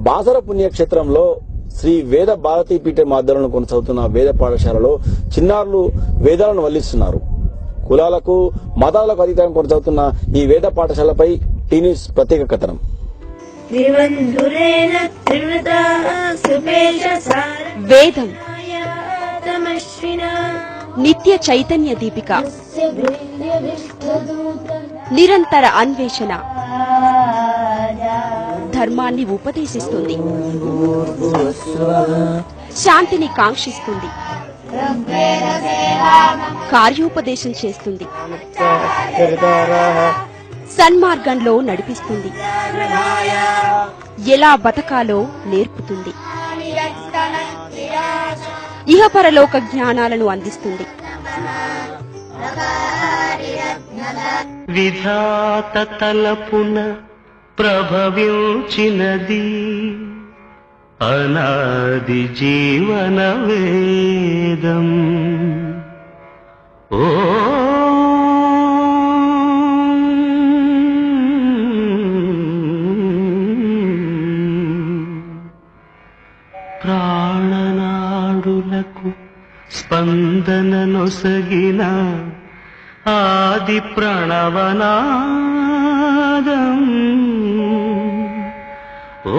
బాసర పుణ్యక్షేత్రంలో శ్రీ వేద భారతీ పీఠం ఆధ్వర్యంలో కొనసాగుతున్న వేద పాఠశాలలో చిన్నారులు వేదాలను వల్లిస్తున్నారు. కులాలకు మతాలకు అతీతంగా కొనసాగుతున్న ఈ వేద పాఠశాలపై టీన్యూస్ ప్రత్యేక కథనం. వేదం నిత్య చైతన్య దీపిక, నిరంతర అన్వేషణ, ధర్మాన్ని ఉపదేశిస్తుంది, శాంతిని కాంక్షిస్తుంది, కార్యోపదేశం చేస్తుంది, సన్మార్గంలో నడిపిస్తుంది, ఎలా బతకాలో నేర్పుతుంది, ఇహపరలోక జ్ఞానాలను అందిస్తుంది. విధాత తలపున ప్రభవించినది అనాది జీవన వేదం. ఓ ప్రాణనాడులకు స్పందన నొసగిన ఆది ప్రణవనాదం. ఓ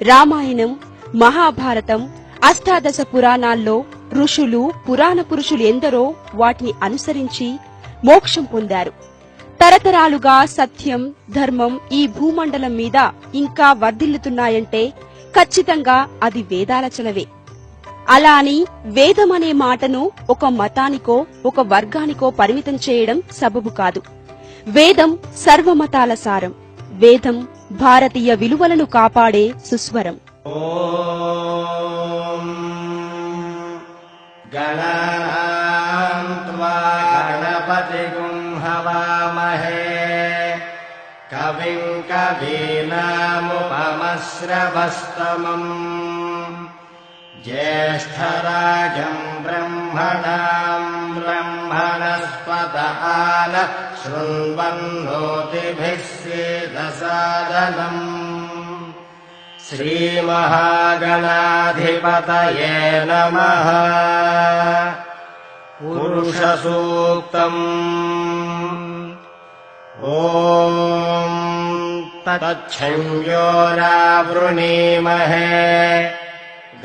రామాయణం, మహాభారతం, అష్టాదశ పురాణాల్లో ఋషులు, పురాణ పురుషులు ఎందరో వాటిని అనుసరించి మోక్షం పొందారు. తరతరాలుగా సత్యం, ధర్మం ఈ భూమండలం మీద ఇంకా వర్ధిల్లుతున్నాయంటే ఖచ్చితంగా అది వేదాల చలవే. అలా అని వేదం అనే మాటను ఒక మతానికో ఒక వర్గానికో పరిమితం చేయడం సబబు కాదు. వేదం సర్వమతాల సారం. వేదం భారతీయ విలువలను కాపాడే సుస్వరం. కవిం కవీనాముపమశ్రవస్తమం జ్యేష్ఠరాజం బ్రహ్మణాం బ్రహ్మణస్పత ఆన శృణ్వన్నోతిభిః సేదసాదనం. శ్రీమహాగణాధిపతయే నమః. పురుషసూక్తం. ఓం తచ్చంయోరావృణీమహే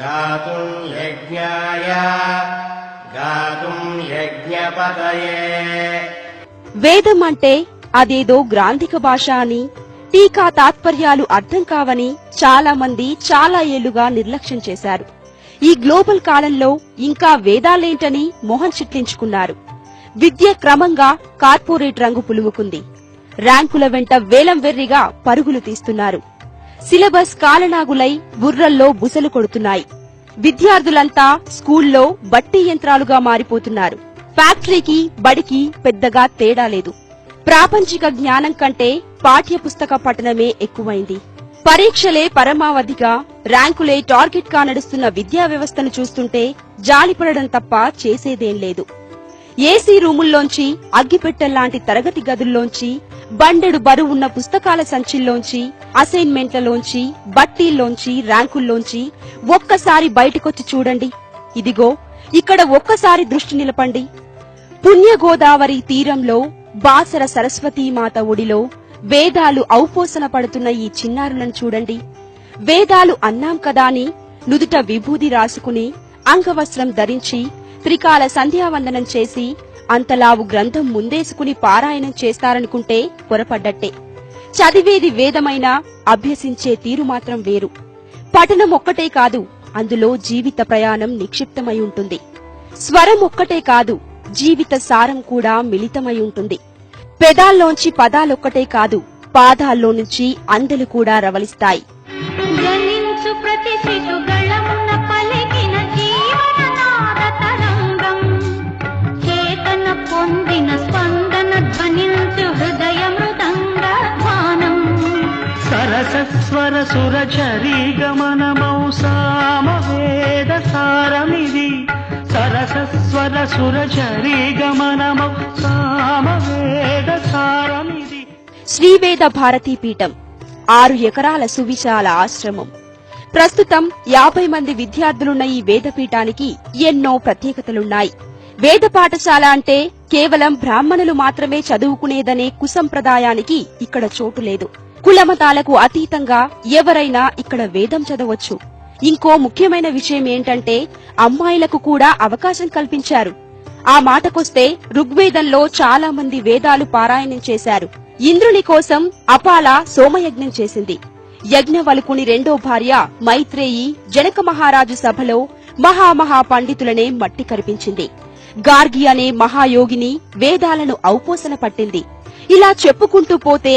గాతుం యజ్ఞాయ గాతుం యజ్ఞపతయే. వేదం అంటే అదేదో గ్రాంధిక భాష అని, టీకా తాత్పర్యాలు అర్థం కావని చాలా మంది చాలా ఏళ్లుగా నిర్లక్ష్యం చేశారు. ఈ గ్లోబల్ కాలంలో ఇంకా వేదాలేంటని మొహం చిట్లించుకున్నారు. విద్య క్రమంగా కార్పొరేట్ రంగు పులుముకుంది. ర్యాంకుల వెంట వేలం వెర్రిగా పరుగులు తీస్తున్నారు. సిలబస్ కాలనాగులై బుర్రల్లో బుసలు కొడుతున్నాయి. విద్యార్థులంతా స్కూల్లో బట్టి యంత్రాలుగా మారిపోతున్నారు. ఫ్యాక్టరీకి బడికి పెద్దగా తేడా లేదు. ప్రాపంచిక జ్ఞానం కంటే పాఠ్య పుస్తక పఠనమే ఎక్కువైంది. పరీక్షలే పరమావధిగా, ర్యాంకులే టార్గెట్ గా నడుస్తున్న విద్యా వ్యవస్థను చూస్తుంటే జాలిపడడం తప్ప చేసేదేం లేదు. ఏసీ రూముల్లోంచి, అగ్గిపెట్టెల్లాంటి తరగతి గదుల్లోంచి, బండెడు బరువున్న పుస్తకాల సంచిల్లోంచి, అసైన్మెంట్లలోంచి, బట్టీల్లోంచి, ర్యాంకుల్లోంచి ఒక్కసారి బయటకొచ్చి చూడండి. ఇదిగో ఇక్కడ ఒక్కసారి దృష్టి నిలపండి. పుణ్య గోదావరి తీరంలో, బాసర సరస్వతీమాత ఒడిలో వేదాలు ఔపోసన పడుతున్న ఈ చిన్నారులను చూడండి. వేదాలు అన్నాం కదా అని నుదుట విభూది రాసుకుని, అంగవస్త్రం ధరించి, త్రికాల సంధ్యావందనం చేసి, అంతలావు గ్రంథం ముందేసుకుని పారాయణం చేస్తారనుకుంటే పొరపడ్డట్టే. చదివేది వేదమైనా అభ్యసించే తీరు మాత్రం వేరు. పఠనం ఒక్కటే కాదు, అందులో జీవిత ప్రయాణం నిక్షిప్తమై ఉంటుంది. స్వరం ఒక్కటే కాదు, జీవిత సారం కూడా మిళితమై ఉంటుంది. పెదాల్లోంచి పదాలొక్కటే కాదు, పాదాల్లో నుంచి అందెలు కూడా రవలిస్తాయి. సరసస్వర సురచరీ గమనమౌ సామవేద సారమిది. సరసస్వర సురచరీ గమనమౌ సామవేద శ్రీవేద భారతీ పీఠం 6 ఎకరాల సువిశాల ఆశ్రమం. ప్రస్తుతం 50 మంది విద్యార్థులున్న ఈ వేదపీఠానికి ఎన్నో ప్రత్యేకతలున్నాయి. వేద పాఠశాల అంటే కేవలం బ్రాహ్మణులు మాత్రమే చదువుకునేదనే కుసంప్రదాయానికి ఇక్కడ చోటు లేదు. కులమతాలకు అతీతంగా ఎవరైనా ఇక్కడ వేదం చదవచ్చు. ఇంకో ముఖ్యమైన విషయం ఏంటంటే అమ్మాయిలకు కూడా అవకాశం కల్పించారు. ఆ మాటకొస్తే ఋగ్వేదంలో చాలా మంది వేదాలు పారాయణం చేశారు. ఇంద్రుని కోసం అపాల సోమయజ్ఞం చేసింది. యజ్ఞవల్కుని రెండో భార్య మైత్రేయి జనక మహారాజు సభలో మహా పండితులనే మట్టి కరిపించింది. గార్గి అనే మహాయోగిని వేదాలను ఔపోసన పట్టింది. ఇలా చెప్పుకుంటూ పోతే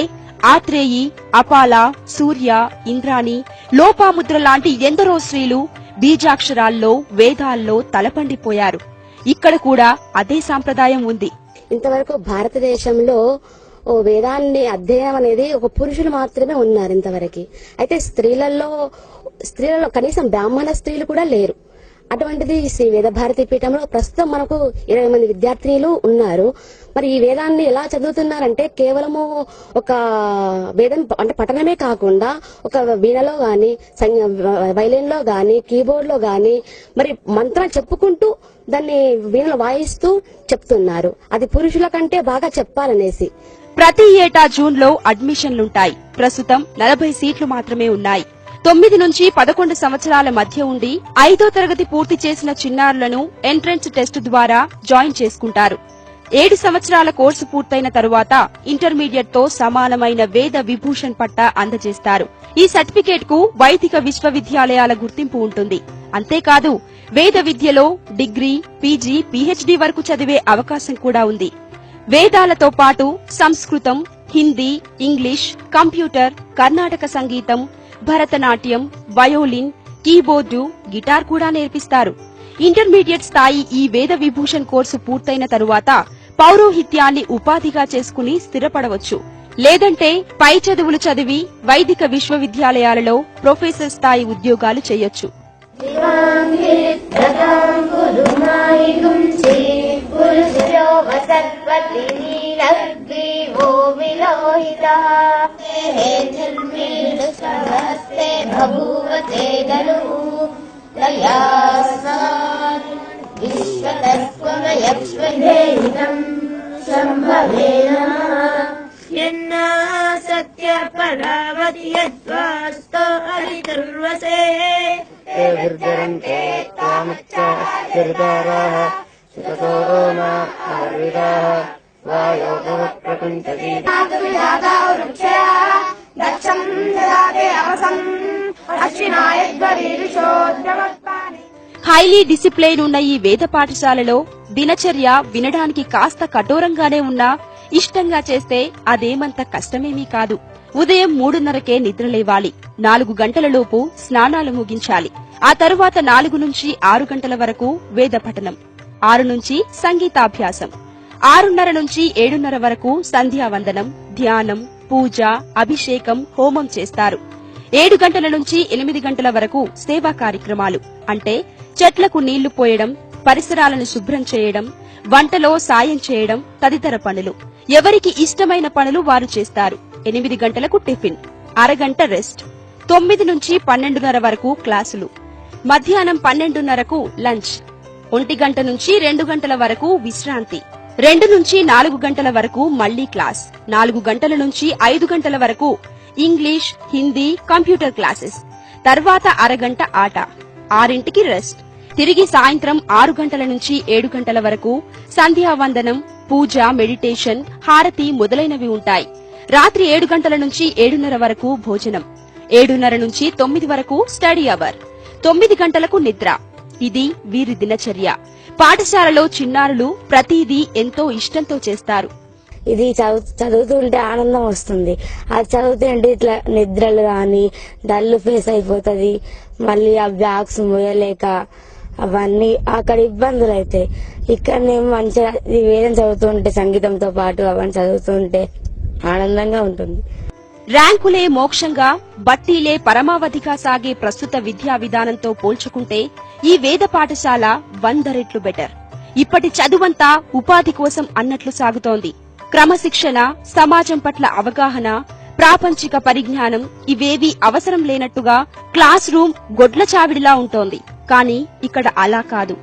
ఆత్రేయి, అపాల, సూర్య, ఇంద్రాణి, లోపాముద్ర లాంటి ఎందరో స్త్రీలు బీజాక్షరాల్లో వేదాల్లో తలపండిపోయారు. ఇక్కడ కూడా అదే సాంప్రదాయం ఉంది. ఇంతవరకు భారతదేశంలో వేదాన్ని అధ్యయనం అనేది ఒక పురుషులు మాత్రమే ఉన్నారు ఇంతవరకు. అయితే స్త్రీలలో కనీసం బ్రాహ్మణ స్త్రీలు కూడా లేరు. అటువంటిది శ్రీ వేద భారతీ పీఠంలో ప్రస్తుతం మనకు 20 మంది విద్యార్థినులు ఉన్నారు. మరి ఈ వేదాన్ని ఎలా చదువుతున్నారంటే కేవలము ఒక వేదం అంటే పఠనమే కాకుండా ఒక వీణలో గాని, వైలిన్ లో గాని, కీబోర్డ్ లో గాని మరి మంత్రాలు చెప్పుకుంటూ దాన్ని వీణలు వాయిస్తూ చెప్తున్నారు. అది పురుషుల కంటే బాగా చెప్పాలనేసి. ప్రతి ఏటా జూన్లో అడ్మిషన్లుంటాయి. ప్రస్తుతం 40 సీట్లు మాత్రమే ఉన్నాయి. 9 నుంచి 11 సంవత్సరాల మధ్య ఉండి 5వ తరగతి పూర్తి చేసిన చిన్నారులను ఎంట్రన్స్ టెస్ట్ ద్వారా జాయిన్ చేసుకుంటారు. 7 సంవత్సరాల కోర్సు పూర్తయిన తరువాత ఇంటర్మీడియట్ తో సమానమైన వేద విభూషణ్ పట్టా అందజేస్తారు. ఈ సర్టిఫికేట్ కు వైదిక విశ్వవిద్యాలయాల గుర్తింపు ఉంటుంది. అంతేకాదు వేద విద్యలో డిగ్రీ, పీజీ, పీహెచ్డీ వరకు చదివే అవకాశం కూడా ఉంది. వేదాలతో పాటు సంస్కృతం, హిందీ, ఇంగ్లీష్, కంప్యూటర్, కర్ణాటక సంగీతం, భరతనాట్యం, వయోలిన్, కీబోర్డు, గిటార్ కూడా నేర్పిస్తారు. ఇంటర్మీడియట్ స్థాయి ఈ వేద విభూషణ్ కోర్సు పూర్తయిన తరువాత పౌరోహిత్యాన్ని ఉపాధిగా చేసుకుని స్థిరపడవచ్చు. లేదంటే పై చదువులు చదివి వైదిక విశ్వవిద్యాలయాలలో ప్రొఫెసర్ స్థాయి ఉద్యోగాలు చేయొచ్చు. సత్య పరావతి యద్వాస్తో హరితుర్వసే హైలీ డిసిప్లైన్ ఉన్న ఈ వేద పాఠశాలలో దినచర్య వినడానికి కాస్త కఠోరంగానే ఉన్నా ఇష్టంగా చేస్తే అదేమంత కష్టమేమీ కాదు. ఉదయం 3:30కే నిద్రలేవాలి. 4 గంటలలోపు స్నానాలు ముగించాలి. ఆ తరువాత 4 నుంచి 6 గంటల వరకు వేద పఠనం, 6 నుంచి సంగీతాభ్యాసం, 6:30 నుంచి 7:30 వరకు సంధ్యావందనం, ధ్యానం, పూజ, అభిషేకం, హోమం చేస్తారు. 7 గంటల నుంచి 8 గంటల వరకు సేవా కార్యక్రమాలు అంటే చెట్లకు నీళ్లు పోయడం, పరిసరాలను శుభ్రం చేయడం, వంటలో సాయం చేయడం తదితర పనులు. ఎవరికి ఇష్టమైన పనులు వారు చేస్తారు. 8 గంటలకు టిఫిన్, అరగంట రెస్ట్, 9 నుంచి 12:30 వరకు క్లాసులు, మధ్యాహ్నం 12:30కు లంచ్, 1 గంట నుంచి 2 గంటల వరకు విశ్రాంతి, 2 నుంచి 4 గంటల వరకు మళ్లీ క్లాస్, 4 గంటల నుంచి 5 గంటల వరకు ఇంగ్లీష్, హిందీ, కంప్యూటర్ క్లాసెస్, తర్వాత అరగంట ఆట, 6ంటికి రెస్ట్. తిరిగి సాయంత్రం 6 గంటల నుంచి 7 గంటల వరకు సంధ్యావందనం, పూజ, మెడిటేషన్, హారతి మొదలైనవి ఉంటాయి. రాత్రి 7 గంటల నుంచి 7:30 వరకు భోజనం, 7:30 నుంచి 9 వరకు స్టడీ అవర్, 9 గంటలకు నిద్ర. ఇది వీరి దినచర్య. పాఠశాలలో చిన్నారులు ప్రతిదీ ఎంతో ఇష్టంతో చేస్తారు. ఇది చదువుతుంటే ఆనందం వస్తుంది. అది చదువుతుంటే ఇట్లా నిద్రలు గాని డల్ ఫేస్ అయిపోతుంది. మళ్ళీ ఆ బ్యాగ్స్ మోయలేక అవన్నీ అక్కడ ఇబ్బందులు అవుతాయి. ఇక్కడ నేను మంచిగా ఈ వేదం చదువుతుంటే సంగీతంతో పాటు అవన్నీ చదువుతుంటే ఆనందంగా ఉంటుంది. ర్యాంకులే మోక్షంగా, బట్టీలే పరమావధిగా సాగే ప్రస్తుత విద్యా విధానంతో పోల్చుకుంటే ఈ వేద పాఠశాల 100 రెట్లు బెటర్. ఇప్పటి చదువంతా ఉపాధి కోసం అన్నట్లు సాగుతోంది. క్రమశిక్షణ, సమాజం పట్ల అవగాహన, ప్రాపంచిక పరిజ్ఞానం ఇవేవీ అవసరం లేనట్టుగా క్లాస్ రూమ్ గొడ్ల చావిడిలా ఉంటోంది. కానీ ఇక్కడ అలా కాదు.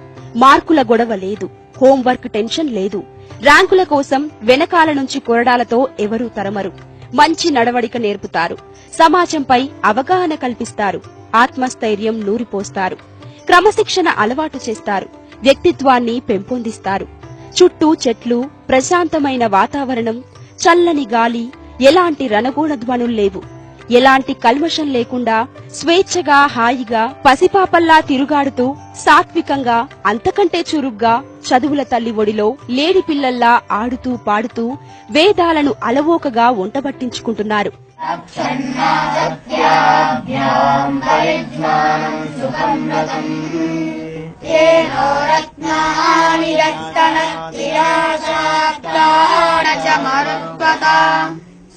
మార్కుల గొడవ లేదు, హోంవర్క్ టెన్షన్ లేదు, ర్యాంకుల కోసం వెనకాల నుంచి కొరడాలతో ఎవరూ తరమరు. మంచి నడవడిక నేర్పుతారు, సమాజంపై అవగాహన కల్పిస్తారు, ఆత్మస్థైర్యం నూరిపోస్తారు, క్రమశిక్షణ అలవాటు చేస్తారు, వ్యక్తిత్వాన్ని పెంపొందిస్తారు. చుట్టూ చెట్లు, ప్రశాంతమైన వాతావరణం, చల్లని గాలి, ఎలాంటి రణగూణ ధ్వనుల్లేవు. ఎలాంటి కల్మషం లేకుండా స్వేచ్ఛగా, హాయిగా పసిపాపల్లా తిరుగాడుతూ సాత్వికంగా, అంతకంటే చురుగ్గా చదువుల తల్లి ఒడిలో లేడి పిల్లల్లా ఆడుతూ పాడుతూ వేదాలను అలవోకగా వంటబట్టించుకుంటున్నారు.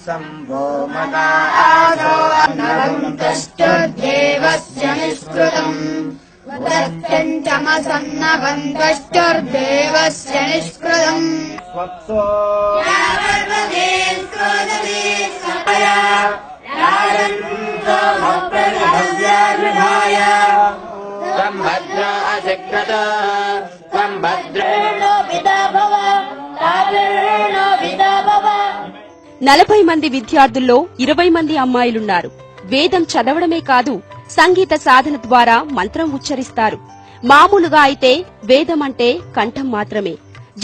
సంభో మదాదో నవంతశ్చర్దేవస్య నిష్కృతం ఉదత్యంచమసన్నవంతశ్చర్దేవస్య నిష్కృతం నలభై మంది విద్యార్థుల్లో 20 మంది అమ్మాయిలున్నారు. వేదం చదవడమే కాదు, సంగీత సాధన ద్వారా మంత్రం ఉచ్చరిస్తారు. మామూలుగా అయితే వేదం అంటే కంఠం మాత్రమే,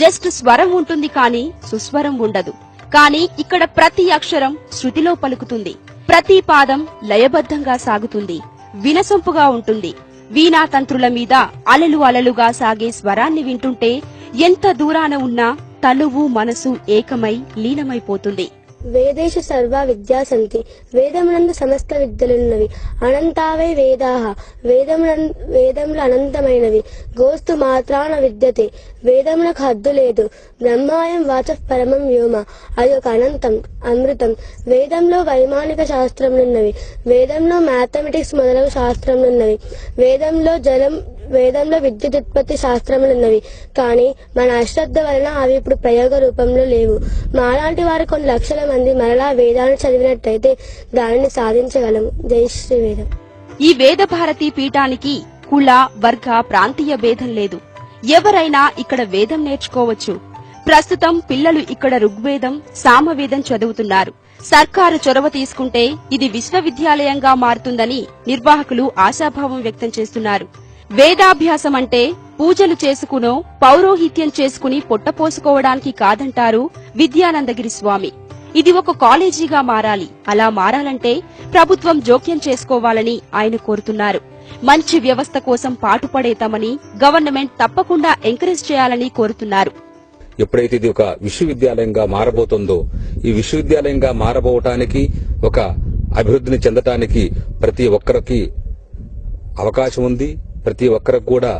జస్ట్ స్వరం ఉంటుంది కానీ సుస్వరం ఉండదు. కానీ ఇక్కడ ప్రతి అక్షరం శృతిలో పలుకుతుంది, ప్రతి పాదం లయబద్ధంగా సాగుతుంది, వినసొంపుగా ఉంటుంది. వీణాతంత్రుల మీద అలలు అలలుగా సాగే స్వరాన్ని వింటుంటే ఎంత దూరాన ఉన్నా తనువు మనసు ఏకమై లీనమైపోతుంది. వేదేషు సర్వా విద్యా సంతి, వేదమునందు సమస్త విద్యలున్నవి. అనంతావై వేదాః, వేదములు అనంతమైనవి. గోస్తు మాత్రాన విద్యతే, వేదమునకు హద్దు లేదు. బ్రహ్మాయం వాచః పరమం వ్యోమ, అది ఒక అనంతం, అమృతం. వేదంలో వైమానిక శాస్త్రములున్నవి, వేదంలో మ్యాథమెటిక్స్ మొదలగు శాస్త్రములున్నవి, వేదంలో విద్యుదుత్పత్తి శాస్త్రములున్నవి. కానీ మన అశ్రద్ధ వలన అవి ఇప్పుడు ప్రయోగ రూపంలో లేవు. మాలాంటి వారు కొన్ని లక్షల మంది మరలా వేదాన్ని చదివినట్టయితే దానిని సాధించగలము. జై శ్రీ వేదం. ఈ వేద భారతి పీఠానికి కుల, వర్గ, ప్రాంతీయ భేదం లేదు. ఎవరైనా ఇక్కడ వేదం నేర్చుకోవచ్చు. ప్రస్తుతం పిల్లలు ఇక్కడ ఋగ్వేదం, సామవేదం చదువుతున్నారు. సర్కారు చొరవ తీసుకుంటే ఇది విశ్వవిద్యాలయంగా మారుతుందని నిర్వాహకులు ఆశాభావం వ్యక్తం చేస్తున్నారు. వేదాభ్యాసం అంటే పూజలు చేసుకునో పౌరోహిత్యం చేసుకుని పొట్టపోసుకోవడానికి కాదంటారు విద్యానందగిరి స్వామి. ఇది ఒక కాలేజీగా మారాలి. అలా మారాలంటే ప్రభుత్వం జోక్యం చేసుకోవాలని ఆయన కోరుతున్నారు. మంచి వ్యవస్థ కోసం పాటుపడేతామని గవర్నమెంట్ తప్పకుండా ఎంకరేజ్ చేయాలని కోరుతున్నారు. ఎప్పుడైతే ఇది ఒక విశ్వవిద్యాలయంగా మారబోతుందో, ఈ విశ్వవిద్యాలయంగా మారబోవటానికి, ఒక అభివృద్ధిని చెందటానికి ప్రతి ఒక్కరికి అవకాశం ఉంది. ప్రతి ఒక్కరికి కూడా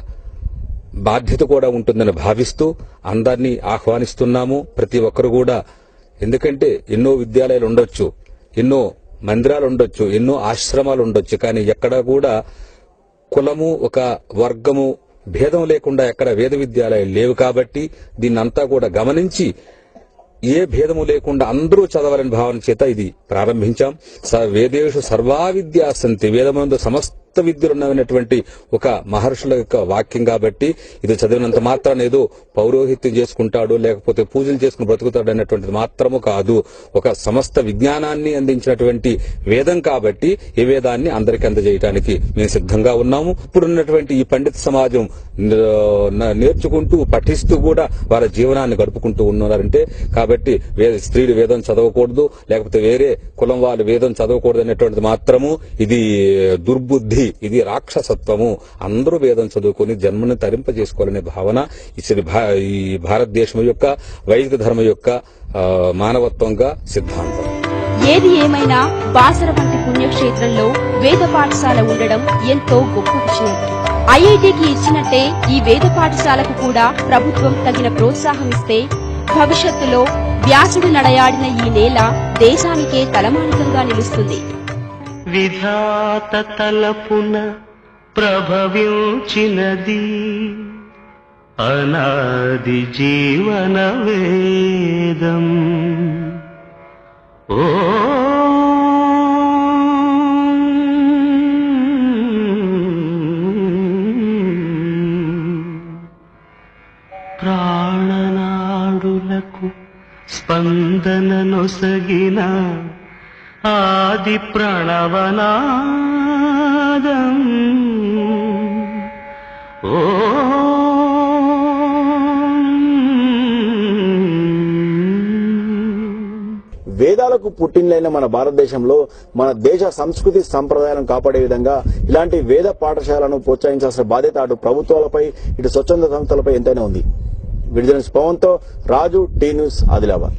బాధ్యత కూడా ఉంటుందని భావిస్తూ అందరినీ ఆహ్వానిస్తున్నాము. ప్రతి ఒక్కరు కూడా, ఎందుకంటే ఎన్నో విద్యాలయాలు ఉండొచ్చు, ఎన్నో మందిరాలు ఉండొచ్చు, ఎన్నో ఆశ్రమాలు ఉండొచ్చు, కానీ ఎక్కడ కూడా కులము, ఒక వర్గము భేదం లేకుండా ఎక్కడ వేద విద్యాలయాలు లేవు. కాబట్టి దీన్నంతా కూడా గమనించి ఏ భేదము లేకుండా అందరూ చదవాలని భావన చేత ఇది ప్రారంభించాం. వేదేషు సర్వా విద్యా సంతి, వేదమందు సమస్త విద్యలున్నటువంటి ఒక మహర్షుల యొక్క వాక్యం. కాబట్టి ఇది చదివినంత మాత్రాన్ని ఏదో పౌరోహిత్యం చేసుకుంటాడు, లేకపోతే పూజలు చేసుకుని బ్రతుకుతాడు అనేటువంటిది మాత్రము కాదు. ఒక సమస్త విజ్ఞానాన్ని అందించినటువంటి వేదం కాబట్టి ఈ వేదాన్ని అందరికీ అందజేయడానికి మేము సిద్ధంగా ఉన్నాము. ఇప్పుడున్నటువంటి ఈ పండిత సమాజం నేర్చుకుంటూ పఠిస్తూ కూడా వారి జీవనాన్ని గడుపుకుంటూ ఉన్నారంటే, కాబట్టి స్త్రీలు వేదం చదవకూడదు, లేకపోతే వేరే కులం వాళ్ళు వేదం చదవకూడదు అనేటువంటిది మాత్రము ఇది దుర్బుద్ధి, ఇది రాక్షసత్వము. అందరూ వేదం చదువుకుని జన్మను తరింపజేసుకోవాలనే భావన ఈ భారతదేశం యొక్క వైదిక ధర్మం యొక్క మానవత్వంగా సిద్ధాంతం. ఏది ఏమైనా బాసర వంటి పుణ్యక్షేత్రంలో వేద పాఠశాల ఉండడం ఎంతో గొప్ప విషయం. ఐఐటికి ఇచ్చినట్టే ఈ వేద పాఠశాలకు కూడా ప్రభుత్వం తగిన ప్రోత్సాహం ఇస్తే భవిష్యత్తులో వ్యాసుడు నడయాడిన ఈ నేల దేశానికే తలమానికంగా నిలుస్తుంది. విధాత తలపున ప్రభవించినది అనాది జీవన వేదం. ఓ ప్రాణనాడులకు స్పందన నొసగిన ఆది ప్రణవనాదం. ఓ వేదాలకు పుట్టినలైన మన భారతదేశంలో మన దేశ సంస్కృతి సంప్రదాయాలను కాపాడే విధంగా ఇలాంటి వేద పాఠశాలను ప్రోత్సహించాల్సిన బాధ్యత అటు ప్రభుత్వాలపై ఇటు స్వచ్ఛంద సంస్థలపై ఎంతైనా ఉంది. విడుదల పవన్తో రాజు, టీ న్యూస్, ఆదిలాబాద్.